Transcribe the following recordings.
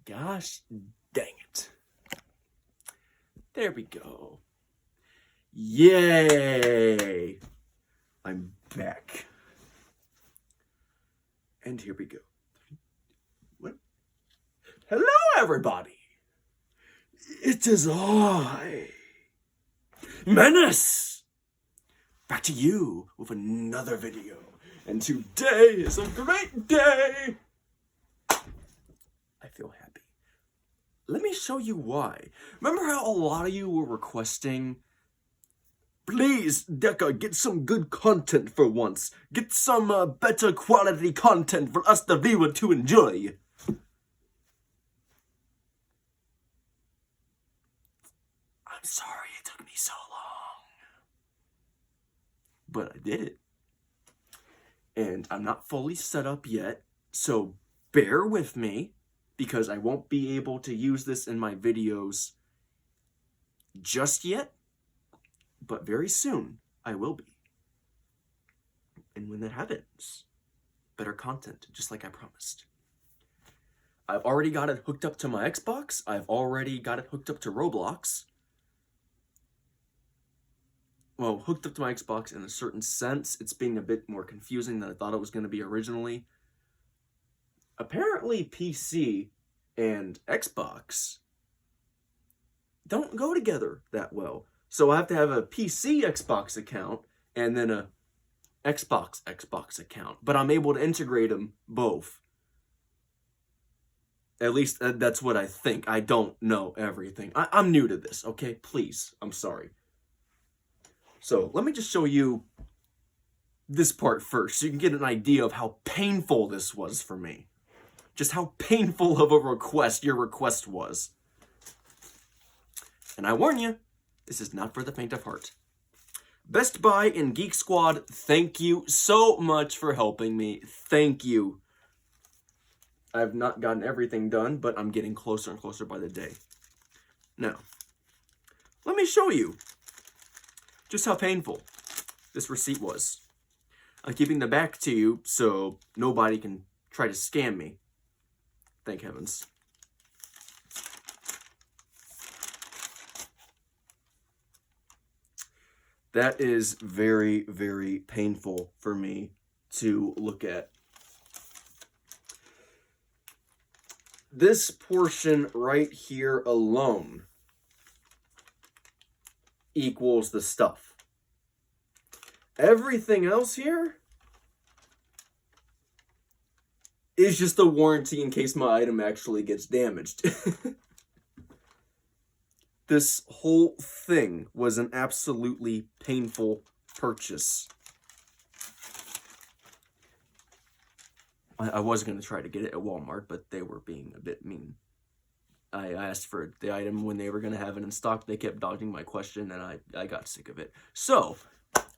gosh dang it. There we go. Yay! I'm back. And here we go. What? Hello, everybody! It is I, Menace! Back to you with another video. And today is a great day! I feel happy. Let me show you why. Remember how a lot of you were requesting, please, Deca, get some good content for once. Get some better quality content for us, the viewer, to enjoy. I'm sorry it took me so long. But I did it. And I'm not fully set up yet, so bear with me, because I won't be able to use this in my videos just yet, but very soon I will be. And when that happens, better content, just like I promised. I've already got it hooked up to my Xbox. I've already got it hooked up to Roblox. Well, hooked up to my Xbox in a certain sense. It's being a bit more confusing than I thought it was going to be originally. Apparently, PC and Xbox don't go together that well. So I have to have a PC Xbox account and then a Xbox account. But I'm able to integrate them both. At least that's what I think. I don't know everything. I'm new to this, okay? Please, I'm sorry. So let me just show you this part first so you can get an idea of how painful this was for me. Just how painful of a request your request was. And I warn you, this is not for the faint of heart. Best Buy and Geek Squad, thank you so much for helping me. Thank you. I've not gotten everything done, but I'm getting closer and closer by the day. Now, let me show you just how painful this receipt was. I'm keeping the back to you so nobody can try to scam me. Thank heavens. That is very, very painful for me to look at. This portion right here alone equals the stuff. Everything else here is just a warranty in case my item actually gets damaged. This whole thing was an absolutely painful purchase. I was going to try to get it at Walmart, but they were being a bit mean. I asked for the item when they were going to have it in stock. They kept dodging my question, and I got sick of it. So,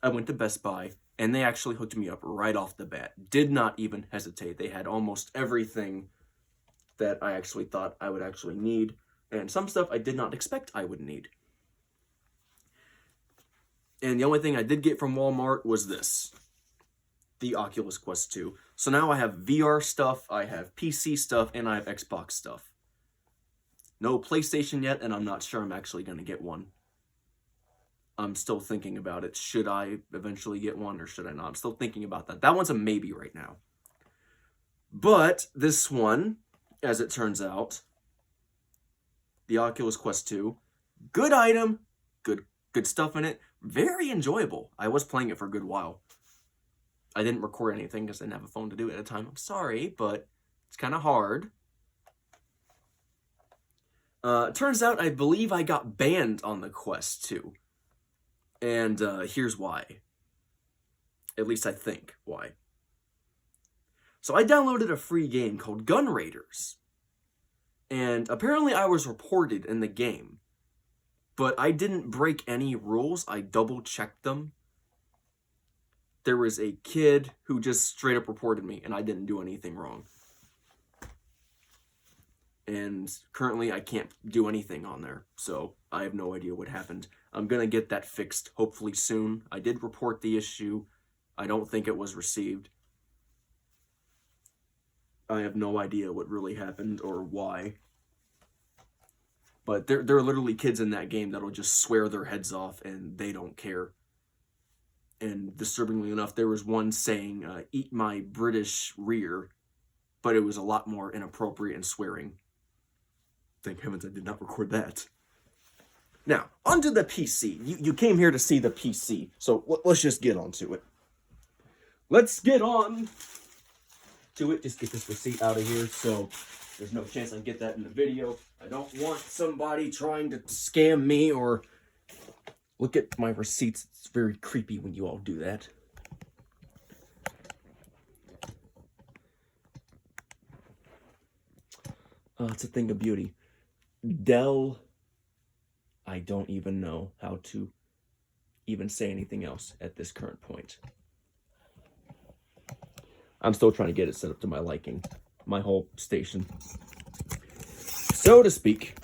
I went to Best Buy, and they actually hooked me up right off the bat. Did not even hesitate. They had almost everything that I actually thought I would actually need, and some stuff I did not expect I would need. And the only thing I did get from Walmart was this. The Oculus Quest 2. So now I have VR stuff, I have PC stuff, and I have Xbox stuff. No PlayStation yet, and I'm not sure I'm actually going to get one. I'm still thinking about it. Should I eventually get one, or should I not? I'm still thinking about that. That one's a maybe right now. But this one, as it turns out, the Oculus Quest 2, good item, good stuff in it, very enjoyable. I was playing it for a good while. I didn't record anything because I didn't have a phone to do it at the time. I'm sorry, but it's kind of hard. Turns out I believe I got banned on the Quest 2. And here's why. At least I think why. So I downloaded a free game called Gun Raiders. And apparently I was reported in the game. But I didn't break any rules. I double-checked them. There was a kid who just straight up reported me, and I didn't do anything wrong. And currently I can't do anything on there, so I have no idea what happened. I'm gonna get that fixed hopefully soon. I did report the issue. I don't think it was received. I have no idea what really happened or why. But there are literally kids in that game that'll just swear their heads off and they don't care. And disturbingly enough, there was one saying, eat my British rear, but it was a lot more inappropriate and swearing. Thank heavens I did not record that. Now, onto the PC. You came here to see the PC, so let's just get on to it. Let's get on to it. Just get this receipt out of here, so there's no chance I can get that in the video. I don't want somebody trying to scam me or look at my receipts. It's very creepy when you all do that. Oh, it's a thing of beauty. Dell, I don't even know how to even say anything else at this current point. I'm still trying to get it set up to my liking. My whole station, so to speak.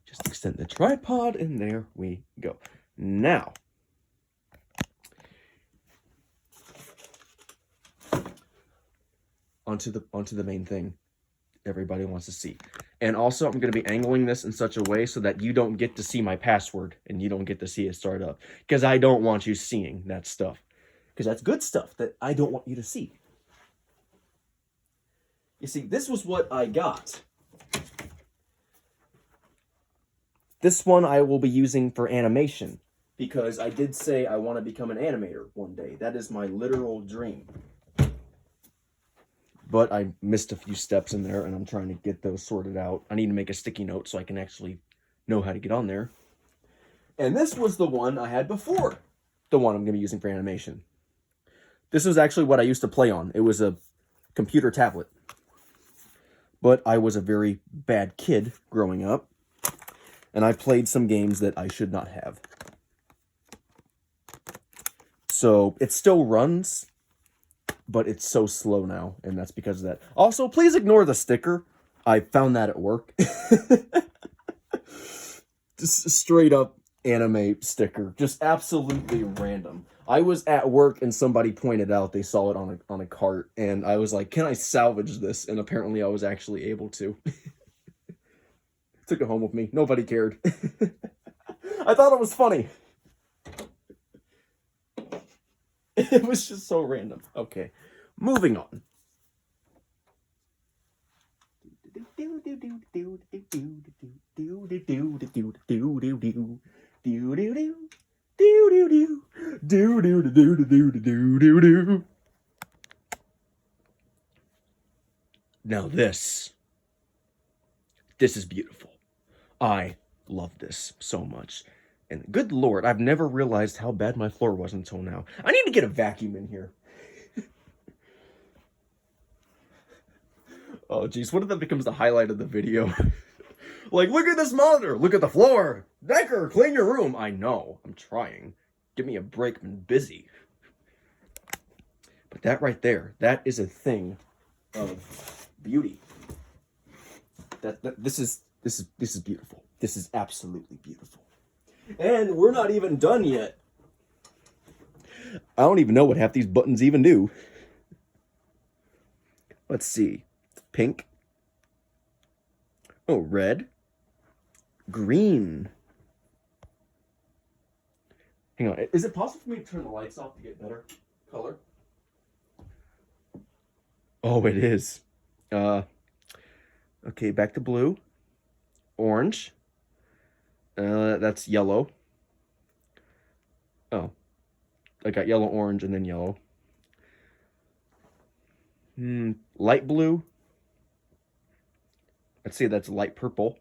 Just extend the tripod, and there we go. Now, onto the main thing everybody wants to see. And also, I'm going to be angling this in such a way so that you don't get to see my password and you don't get to see it start up, because I don't want you seeing that stuff, because that's good stuff that I don't want you to see. You see, this was what I got. This one I will be using for animation, because I did say I want to become an animator one day. That is my literal dream. But I missed a few steps in there, and I'm trying to get those sorted out. I need to make a sticky note so I can actually know how to get on there. And this was the one I had before, the one I'm going to be using for animation. This was actually what I used to play on. It was a computer tablet. But I was a very bad kid growing up, and I played some games that I should not have. So it still runs, but it's so slow now, and that's because of that. Also, please ignore the sticker. I found that at work. Just a straight up anime sticker. Just absolutely random. I was at work and somebody pointed out they saw it on a cart, and I was like, can I salvage this? And apparently I was actually able to. Took it home with me. Nobody cared. I thought it was funny. It was just so random. Okay, moving on. Now this is beautiful. I love this so much. And good Lord, I've never realized how bad my floor was until now. I need to get a vacuum in here. Oh, geez, what if that becomes the highlight of the video? Like, look at this monitor, look at the floor. Decker, clean your room. I know, I'm trying. Give me a break, I'm busy. But that right there, that is a thing of beauty. This is beautiful. This is absolutely beautiful. And we're not even done yet. I don't even know what half these buttons even do. Let's see. Pink. Oh, red. Green. Hang on. Is it possible for me to turn the lights off to get better color? Oh, it is. Okay, back to blue. Orange. That's yellow. Oh. I got yellow, orange, and then yellow. Light blue. Let's see, that's light purple.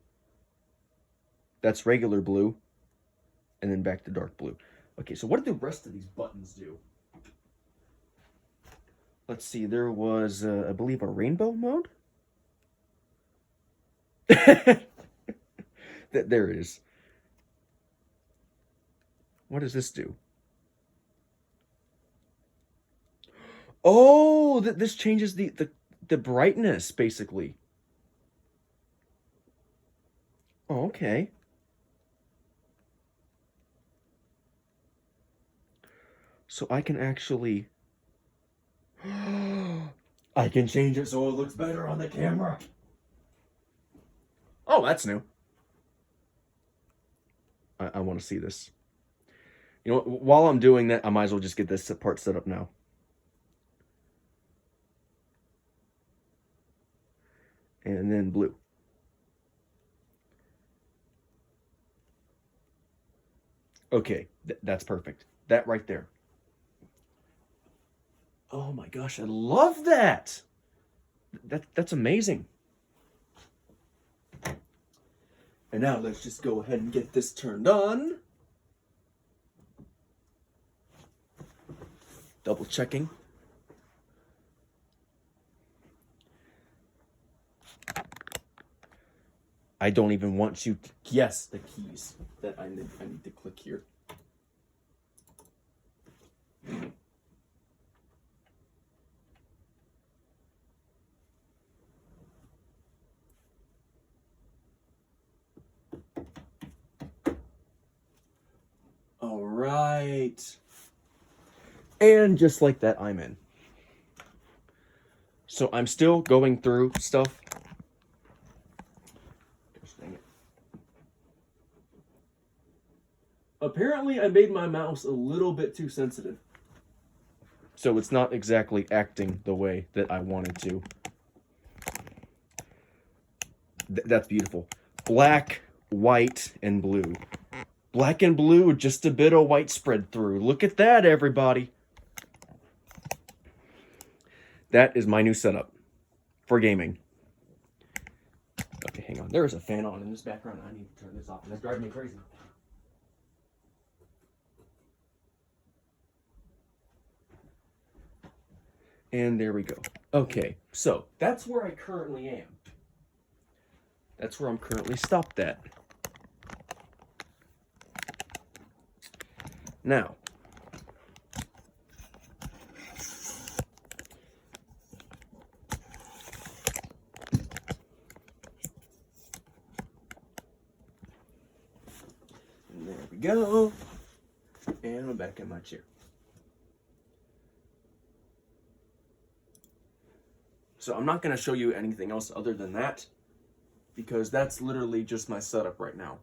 That's regular blue. And then back to dark blue. Okay, so what did the rest of these buttons do? Let's see, there was, I believe, a rainbow mode? There it is. What does this do? Oh, this changes the brightness, basically. Oh, okay. So I can actually... I can change it so it looks better on the camera. Oh, that's new. I want to see this. You know, while I'm doing that, I might as well just get this part set up now. And then blue. Okay, that's perfect. That right there. Oh my gosh, I love that. That's amazing. And now let's just go ahead and get this turned on. Double checking. I don't even want you to guess the keys that I need to click here. All right. And just like that, I'm in. So I'm still going through stuff. Gosh dang it. Apparently, I made my mouse a little bit too sensitive. So it's not exactly acting the way that I wanted to. That's beautiful. Black, white, and blue. Black and blue, just a bit of white spread through. Look at that, everybody. That is my new setup for gaming. Okay, hang on. There is a fan on in this background. I need to turn this off. That's driving me crazy. And there we go. Okay, so that's where I currently am. That's where I'm currently stopped at. Now, and there we go. And I'm back in my chair. So I'm not going to show you anything else other than that, because that's literally just my setup right now.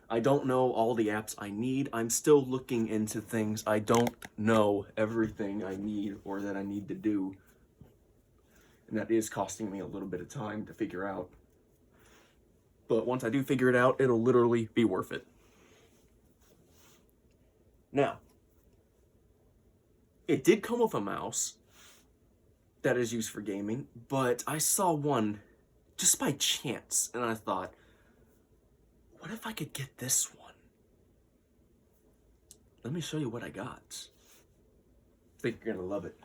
I don't know all the apps I need. I'm still looking into things. I don't know everything I need or that I need to do. And that is costing me a little bit of time to figure out. But once I do figure it out, it'll literally be worth it. Now, it did come with a mouse that is used for gaming, but I saw one just by chance, and I thought, what if I could get this one? Let me show you what I got. I think you're gonna love it.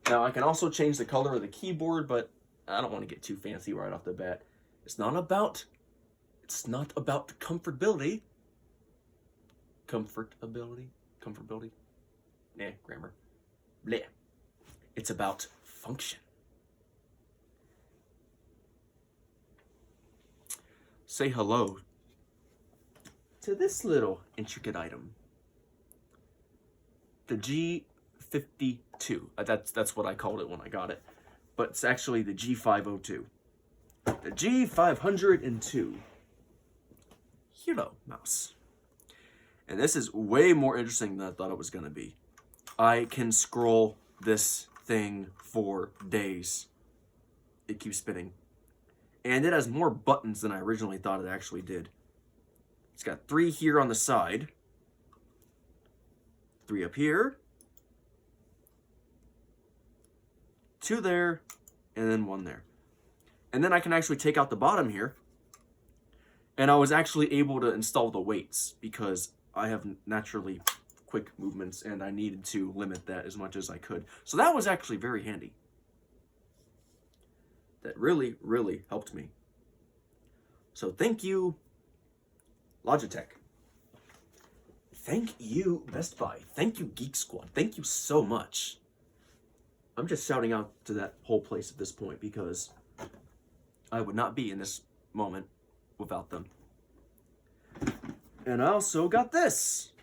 Now, I can also change the color of the keyboard, but I don't want to get too fancy right off the bat. It's not about comfortability. Comfortability? Nah, grammar. Bleh. It's about function. Say hello to this little intricate item. The G52. That's what I called it when I got it. But it's actually the G502. The G502 Hero mouse. And this is way more interesting than I thought it was going to be. I can scroll this thing for days. It keeps spinning. And it has more buttons than I originally thought it actually did. It's got 3 here on the side. 3 up here. 2 there. And then 1 there. And then I can actually take out the bottom here. And I was actually able to install the weights because I have naturally quick movements and I needed to limit that as much as I could. So that was actually very handy. That really, really helped me. So thank you, Logitech. Thank you, Best Buy. Thank you, Geek Squad. Thank you so much. I'm just shouting out to that whole place at this point because I would not be in this moment without them. And I also got this.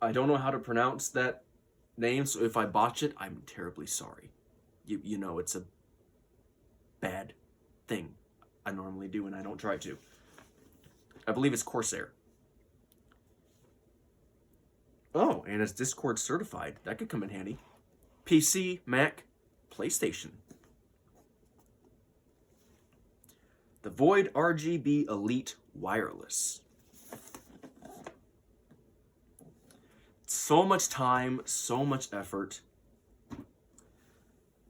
I don't know how to pronounce that name, so if I botch it, I'm terribly sorry. You know, it's a bad thing I normally do, and I don't try to. I believe it's Corsair. Oh, and it's Discord certified. That could come in handy. PC, Mac, PlayStation. The Void RGB Elite Wireless. So much time, so much effort.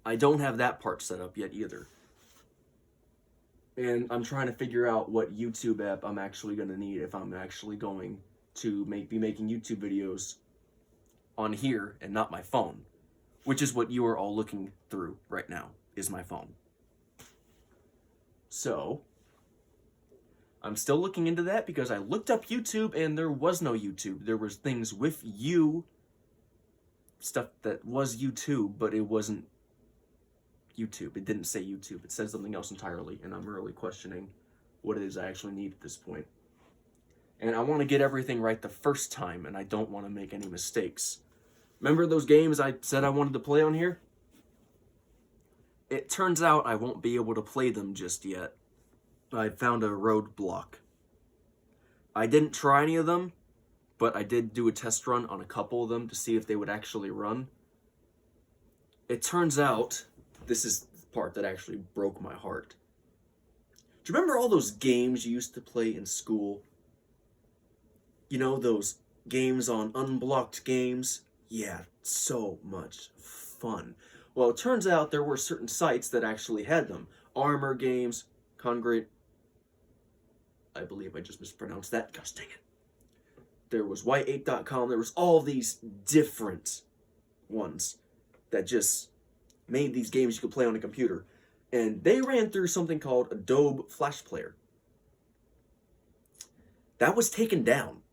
I don't have that part set up yet either. And I'm trying to figure out what YouTube app I'm actually going to need if I'm actually going to be making YouTube videos on here and not my phone, which is what you are all looking through right now, is my phone. So, I'm still looking into that because I looked up YouTube and there was no YouTube. There was things with you, stuff that was YouTube, but it wasn't YouTube. It didn't say YouTube. It said something else entirely, and I'm really questioning what it is I actually need at this point. And I want to get everything right the first time, and I don't want to make any mistakes. Remember those games I said I wanted to play on here? It turns out I won't be able to play them just yet. I found a roadblock. I didn't try any of them, but I did do a test run on a couple of them to see if they would actually run. It turns out, this is the part that actually broke my heart. Do you remember all those games you used to play in school? You know, those games on unblocked games? Yeah, so much fun. Well, it turns out there were certain sites that actually had them. Armor Games, Congregate, I believe I just mispronounced that. Gosh dang it. There was white8.com. There was all these different ones that just made these games you could play on a computer. And they ran through something called Adobe Flash Player. That was taken down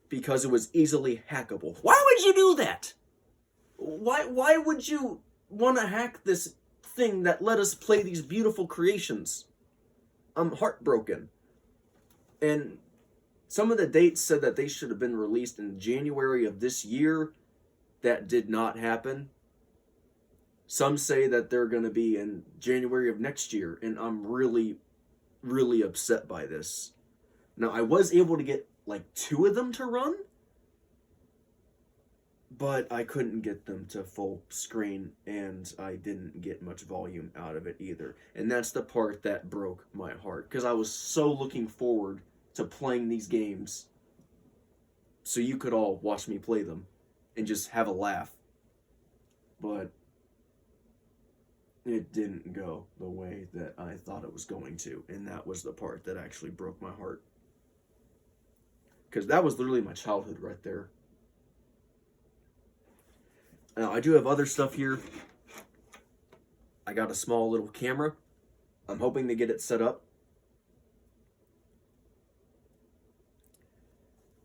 because it was easily hackable. Why would you do that? Why would you want to hack this thing that let us play these beautiful creations? I'm heartbroken. And some of the dates said that they should have been released in January of this year. That did not happen. Some say that they're going to be in January of next year, and I'm really, really upset by this. Now, I was able to get like 2 of them to run, but I couldn't get them to full screen, and I didn't get much volume out of it either. And that's the part that broke my heart, because I was so looking forward to playing these games so you could all watch me play them and just have a laugh. But it didn't go the way that I thought it was going to, and that was the part that actually broke my heart. Because that was literally my childhood right there. Now, I do have other stuff here. I got a small little camera. I'm hoping to get it set up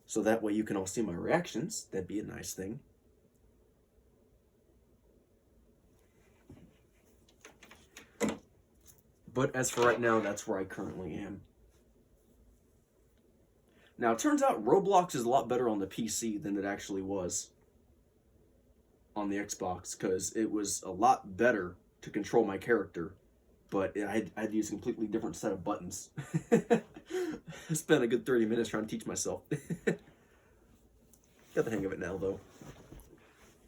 so that way you can all see my reactions. That'd be a nice thing. But as for right now, that's where I currently am. Now, it turns out Roblox is a lot better on the PC than it actually was on the Xbox, because it was a lot better to control my character, but I had to use a completely different set of buttons. I spent a good 30 minutes trying to teach myself. Got the hang of it now, though.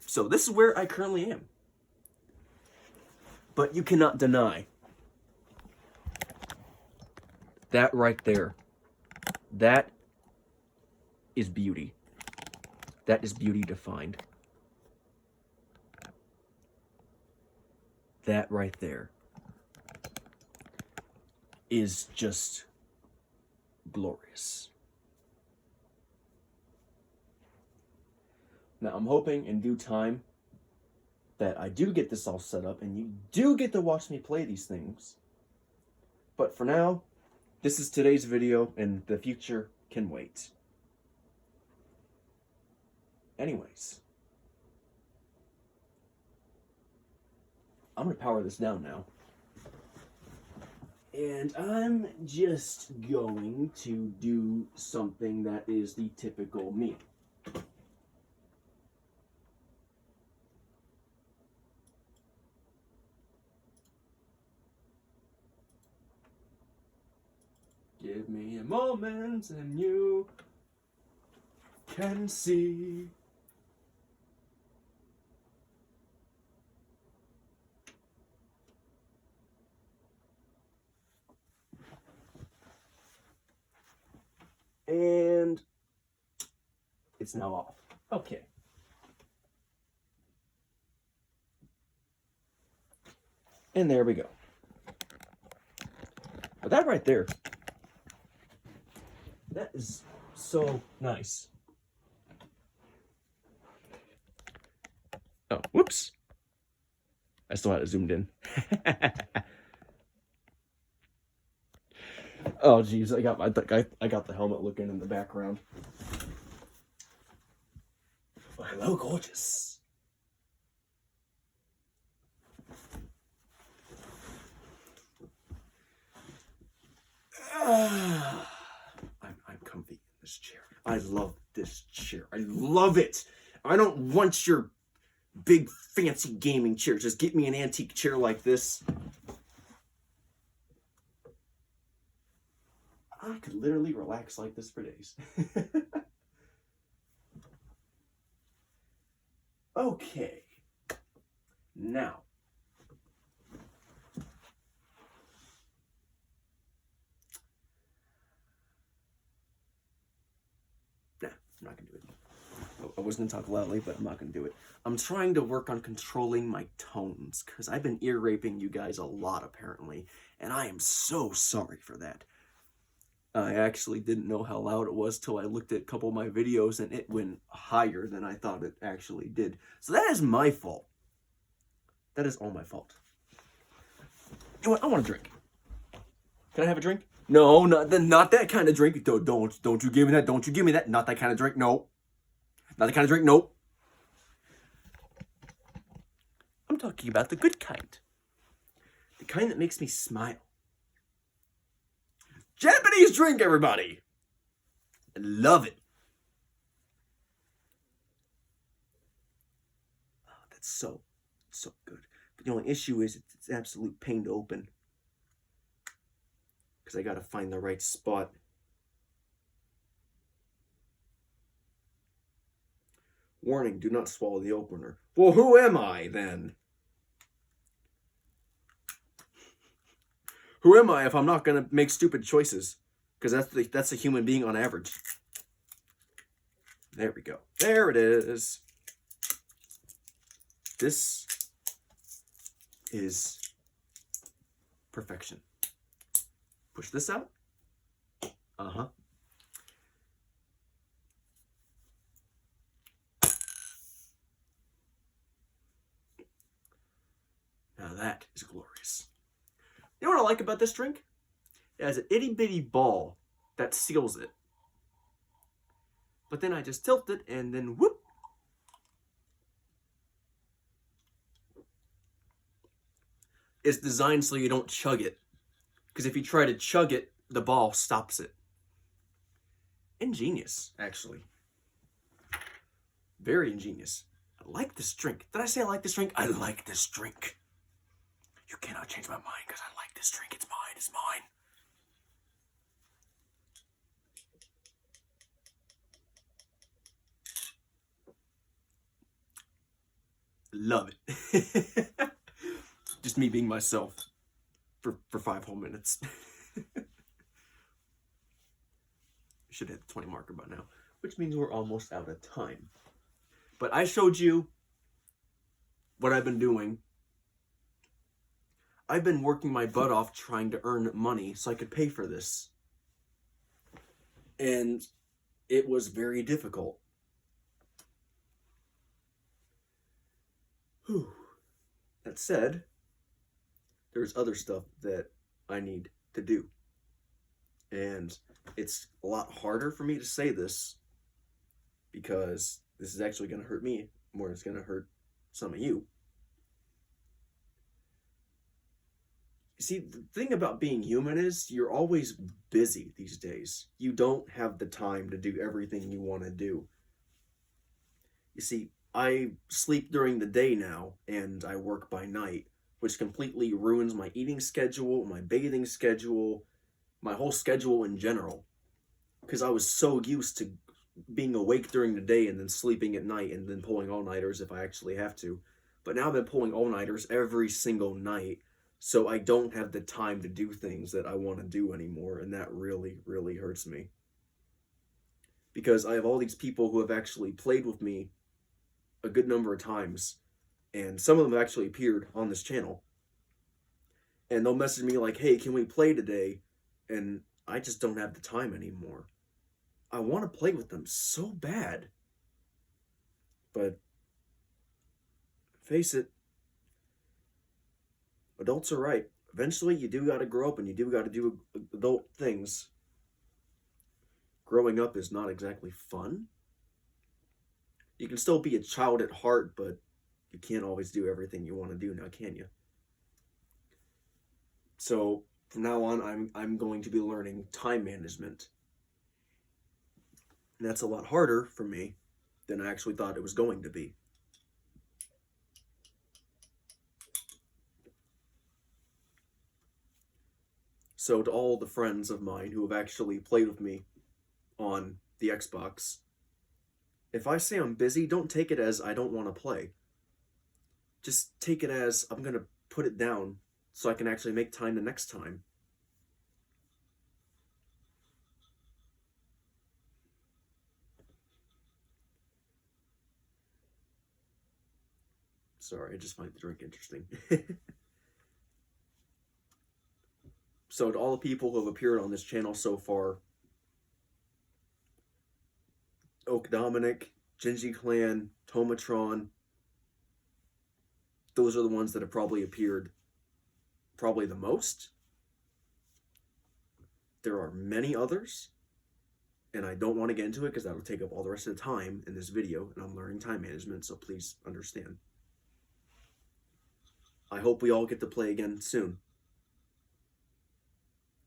So this is where I currently am. But you cannot deny that right there. That is beauty. That is beauty defined. That right there is just glorious. Now, I'm hoping in due time that I do get this all set up and you do get to watch me play these things. But for now, this is today's video, and the future can wait. Anyways, I'm going to power this down now. And I'm just going to do something that is the typical me. Give me a moment and you can see. And it's now off. Okay. And there we go. But that right there, that is so nice. Oh, whoops. I still had it zoomed in. Oh, geez, I got the helmet looking in the background. Well, hello, gorgeous. I'm comfy in this chair. I love this chair. I love it. I don't want your big fancy gaming chair. Just get me an antique chair like this. I could literally relax like this for days. Okay. Now. Nah, I'm not going to do it. I was going to talk loudly, but I'm not going to do it. I'm trying to work on controlling my tones, because I've been ear raping you guys a lot, apparently, and I am so sorry for that. I actually didn't know how loud it was till I looked at a couple of my videos, and it went higher than I thought it actually did. So that is my fault. That is all my fault. You know what? I want a drink. Can I have a drink? No, not that kind of drink. Don't you give me that. Don't you give me that. Not that kind of drink. No. Not the kind of drink. Nope. I'm talking about the good kind. The kind that makes me smile. Japanese drink, everybody. I love it. Oh, that's so good. But the only issue is it's absolute pain to open. Because I got to find the right spot. Warning, do not swallow the opener. Well, who am I, then? Who am I if I'm not going to make stupid choices? Because that's a human being on average. There we go. There it is. This is perfection. Push this out. Uh-huh. Now that is glorious. You know what I like about this drink? It has an itty-bitty ball that seals it. But then I just tilt it and then whoop. It's designed so you don't chug it. Because if you try to chug it, the ball stops it. Ingenious, actually. Very ingenious. I like this drink. Did I say I like this drink? I like this drink. You cannot change my mind because I like this drink. It's mine. It's mine. Love it. Just me being myself for 5 whole minutes. Should hit the 20 marker by now, which means we're almost out of time. But I showed you what I've been doing. I've been working my butt off trying to earn money so I could pay for this. And it was very difficult. Whew. That said, there's other stuff that I need to do. And it's a lot harder for me to say this because this is actually going to hurt me more than it's going to hurt some of you. See, the thing about being human is you're always busy these days. You don't have the time to do everything you want to do. You see, I sleep during the day now and I work by night, which completely ruins my eating schedule, my bathing schedule, my whole schedule in general, because I was so used to being awake during the day and then sleeping at night and then pulling all-nighters if I actually have to. But now I've been pulling all-nighters every single night, so I don't have the time to do things that I want to do anymore, and that really, really hurts me. Because I have all these people who have actually played with me a good number of times, and some of them have actually appeared on this channel. And they'll message me like, hey, can we play today? And I just don't have the time anymore. I want to play with them so bad. But face it, adults are right. Eventually, you do got to grow up and you do got to do adult things. Growing up is not exactly fun. You can still be a child at heart, but you can't always do everything you want to do now, can you? So from now on, I'm going to be learning time management. And that's a lot harder for me than I actually thought it was going to be. So to all the friends of mine who have actually played with me on the Xbox, if I say I'm busy, don't take it as I don't want to play. Just take it as I'm going to put it down so I can actually make time the next time. Sorry, I just find the drink interesting. So to all the people who have appeared on this channel so far, Oak Dominic, Gingy Clan, Tomatron, those are the ones that have probably appeared probably the most. There are many others, and I don't want to get into it because that would take up all the rest of the time in this video, and I'm learning time management, so please understand. I hope we all get to play again soon.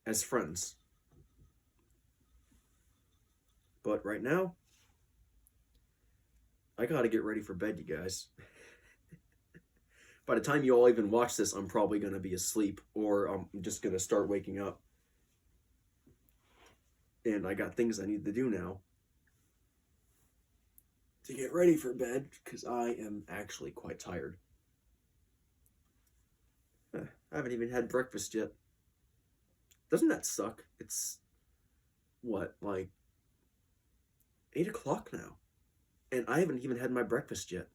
As friends. But right now, I gotta get ready for bed, you guys. By the time you all even watch this, I'm probably gonna be asleep, or I'm just gonna start waking up. And I got things I need to do now to get ready for bed, because I am actually quite tired. I haven't even had breakfast yet. Doesn't that suck? It's, what, like 8 o'clock now? And I haven't even had my breakfast yet.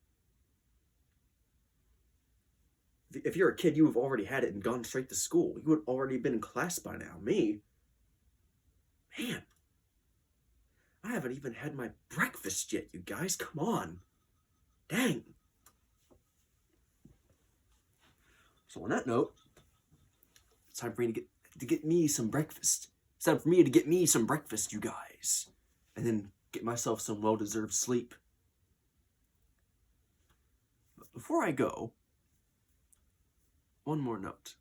If you're a kid, you have already had it and gone straight to school. You would already been in class by now. Me? Man. I haven't even had my breakfast yet, you guys. Come on. Dang. So on that note, it's time for me to get me some breakfast. It's time for me to get me some breakfast, you guys. And then get myself some well-deserved sleep. But before I go, one more note.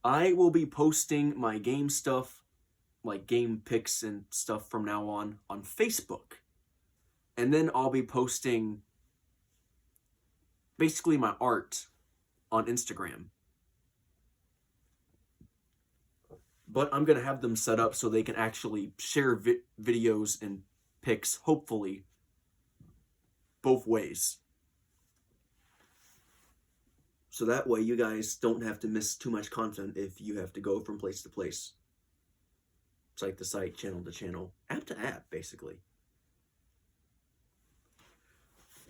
I will be posting my game stuff, like game pics and stuff from now on Facebook. And then I'll be posting basically my art on Instagram. But I'm going to have them set up so they can actually share videos and pics, hopefully, both ways. So that way you guys don't have to miss too much content if you have to go from place to place. Site to site, channel to channel, app to app, basically.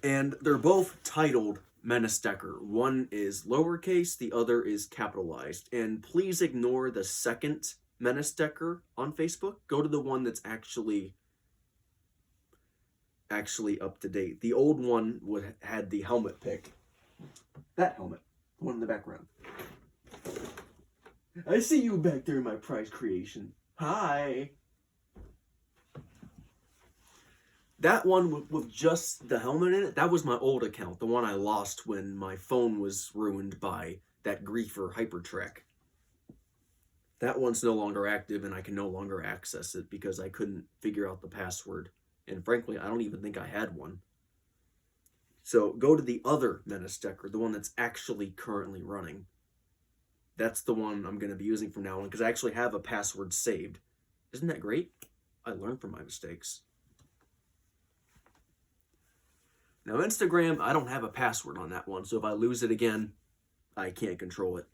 And they're both titled Menace Decker. One is lowercase, the other is capitalized. And please ignore the second Menace Decker on Facebook. Go to the one that's actually up to date. The old one had the helmet pic. That helmet, the one in the background. I see you back there, my prize creation. Hi. That one with just the helmet in it, that was my old account. The one I lost when my phone was ruined by that griefer Hypertrack. That one's no longer active and I can no longer access it because I couldn't figure out the password. And frankly, I don't even think I had one. So go to the other Menace Decker, the one that's actually currently running. That's the one I'm going to be using from now on because I actually have a password saved. Isn't that great? I learned from my mistakes. Now, Instagram, I don't have a password on that one, so if I lose it again, I can't control it.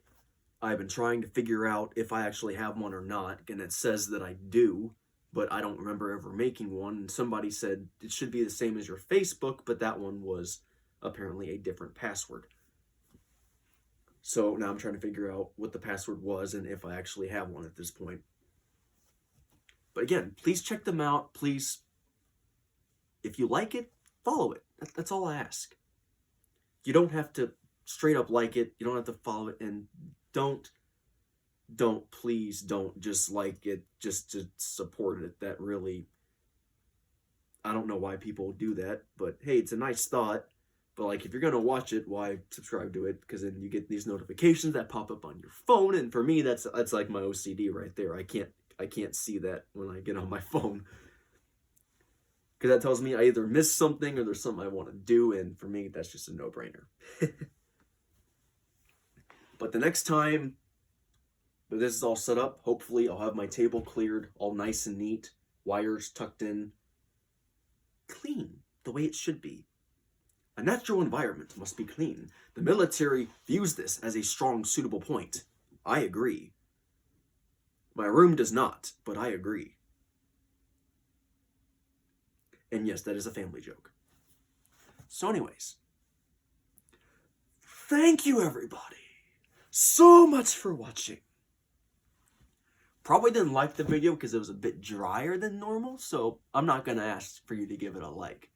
I've been trying to figure out if I actually have one or not, and it says that I do, but I don't remember ever making one. And somebody said it should be the same as your Facebook, but that one was apparently a different password. So now I'm trying to figure out what the password was and if I actually have one at this point. But again, please check them out. Please, if you like it, follow it. That's all I ask. You don't have to straight up like it. You don't have to follow it. And please don't just like it just to support it. That really, I don't know why people do that. But hey, it's a nice thought. But like, if you're gonna watch it, why subscribe to it? Because then you get these notifications that pop up on your phone, and for me, that's like my OCD right there. I can't see that when I get on my phone, because that tells me I either missed something or there's something I want to do, and for me, that's just a no-brainer. But the next time that this is all set up, hopefully I'll have my table cleared, all nice and neat, wires tucked in, clean the way it should be. A natural environment must be clean. The military views this as a strong, suitable point. I agree. My room does not, but I agree. And yes, that is a family joke. So anyways, thank you everybody so much for watching. Probably didn't like the video because it was a bit drier than normal, so I'm not going to ask for you to give it a like.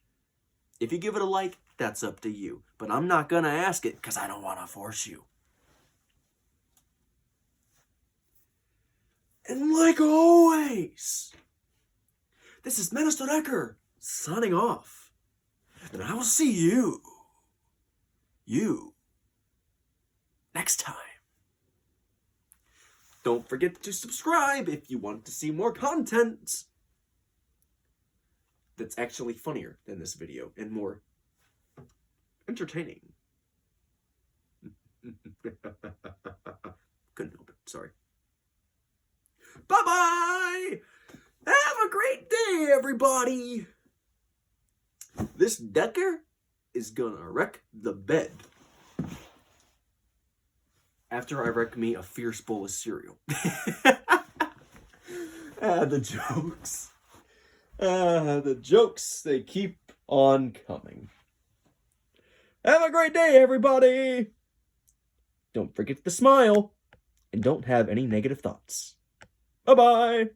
If you give it a like, that's up to you. But I'm not going to ask it because I don't want to force you. And like always, this is Minister Ecker signing off. And I will see you next time. Don't forget to subscribe if you want to see more content that's actually funnier than this video and more entertaining. Couldn't help it, sorry. Bye-bye! Have a great day, everybody! This Decker is gonna wreck the bed after I wreck me a fierce bowl of cereal. The jokes. The jokes, they keep on coming. Have a great day, everybody! Don't forget to smile, and don't have any negative thoughts. Bye-bye!